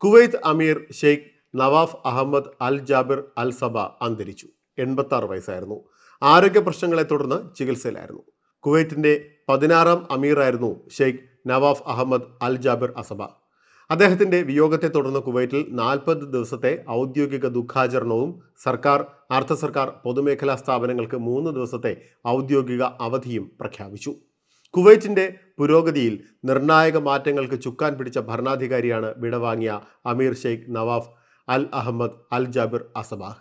Kuwait അമീർ Sheikh Nawaf Ahmed അൽ ജാബിർ അൽ സബ അന്തരിച്ചു. 86 വയസ്സായിരുന്നു. ആരോഗ്യ പ്രശ്നങ്ങളെ തുടർന്ന് ചികിത്സയിലായിരുന്നു. കുവൈറ്റിന്റെ 16ാം അമീറായിരുന്നു ഷെയ്ഖ് നവാഫ് അഹമ്മദ് അൽ ജാബിർ അസബ. അദ്ദേഹത്തിന്റെ വിയോഗത്തെ തുടർന്ന് കുവൈറ്റിൽ 40 ദിവസത്തെ ഔദ്യോഗിക ദുഃഖാചരണവും സർക്കാർ, അർദ്ധ സർക്കാർ, പൊതുമേഖലാ സ്ഥാപനങ്ങൾക്ക് 3 ദിവസത്തെ ഔദ്യോഗിക അവധിയും പ്രഖ്യാപിച്ചു. കുവൈറ്റിന്റെ പുരോഗതിയിൽ നിർണായക മാറ്റങ്ങൾക്ക് ചുക്കാൻ പിടിച്ച ഭരണാധികാരിയാണ് വിടവാങ്ങിയ അമീർ ഷെയ്ഖ് നവാഫ് അൽ അഹമ്മദ് അൽ ജാബിർ അസബാഹ്.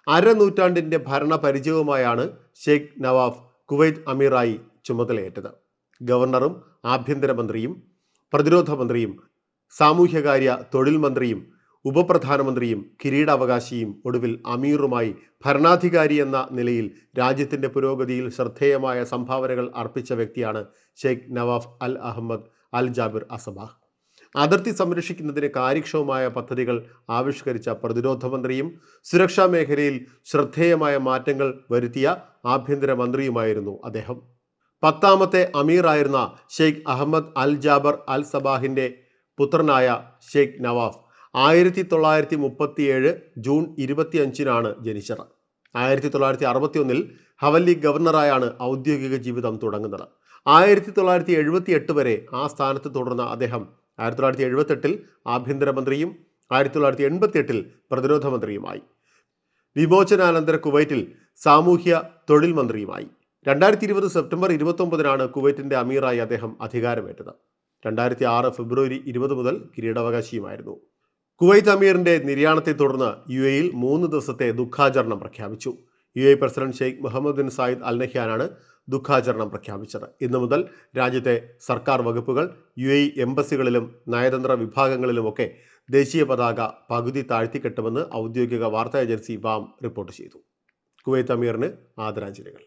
അരനൂറ്റാണ്ടിന്റെ ഭരണ പരിചയവുമായാണ് ഷെയ്ഖ് നവാഫ് കുവൈറ്റ് അമീറായി ചുമതലയേറ്റത്. ഗവർണറും ആഭ്യന്തരമന്ത്രിയും പ്രതിരോധ മന്ത്രിയും സാമൂഹ്യകാര്യ തൊഴിൽ മന്ത്രിയും ഉപപ്രധാനമന്ത്രിയും കിരീടാവകാശിയും ഒടുവിൽ അമീറുമായി ഭരണാധികാരി എന്ന നിലയിൽ രാജ്യത്തിന്റെ പുരോഗതിയിൽ ശ്രദ്ധേയമായ സംഭാവനകൾ അർപ്പിച്ച വ്യക്തിയാണ് ഷെയ്ഖ് നവാഫ് അൽ അഹമ്മദ് അൽ ജാബിർ അസബാഹ്. അതിർത്തി സംരക്ഷിക്കുന്നതിന് കാര്യക്ഷമമായ പദ്ധതികൾ ആവിഷ്കരിച്ച പ്രതിരോധ മന്ത്രിയും സുരക്ഷാ മേഖലയിൽ ശ്രദ്ധേയമായ മാറ്റങ്ങൾ വരുത്തിയ ആഭ്യന്തരമന്ത്രിയുമായിരുന്നു അദ്ദേഹം. 10ാമത്തെ അമീറായിരുന്ന ഷെയ്ഖ് അഹമ്മദ് അൽ ജാബർ അൽ സബാഹിന്റെ പുത്രനായ ഷെയ്ഖ് നവാഫ് 1937 ജൂൺ 25-നാണ് ജനിച്ചത്. 1961 ഹവല്ലി ഗവർണറായാണ് ഔദ്യോഗിക ജീവിതം തുടങ്ങുന്നത്. 1978 വരെ ആ സ്ഥാനത്ത് തുടർന്ന അദ്ദേഹം 1978 ആഭ്യന്തരമന്ത്രിയും 1988 പ്രതിരോധ മന്ത്രിയുമായി. വിമോചനാനന്തര കുവൈറ്റിൽ സാമൂഹ്യ തൊഴിൽ മന്ത്രിയുമായി. 2020 സെപ്റ്റംബർ 29-നാണ് കുവൈറ്റിന്റെ അമീറായി അദ്ദേഹം അധികാരമേറ്റത്. 2006 ഫെബ്രുവരി 20 മുതൽ കിരീടാവകാശിയുമായിരുന്നു. കുവൈറ്റ് അമീറിന്റെ നിര്യാണത്തെ തുടർന്ന് UAE-യിൽ 3 ദിവസത്തെ ദുഃഖാചരണം പ്രഖ്യാപിച്ചു. UAE president Sheikh Mohammed bin Zayed Al നഹ്യാനാണ് ദുഃഖാചരണം പ്രഖ്യാപിച്ചത്. ഇന്നു മുതൽ രാജ്യത്തെ സർക്കാർ വകുപ്പുകൾ, UAE എംബസികളിലും നയതന്ത്ര വിഭാഗങ്ങളിലുമൊക്കെ ദേശീയ പതാക പകുതി താഴ്ത്തിക്കെട്ടുമെന്ന് ഔദ്യോഗിക വാർത്താ ഏജൻസി വാം റിപ്പോർട്ട് ചെയ്തു. കുവൈത്ത് അമീറിന് ആദരാഞ്ജലികൾ.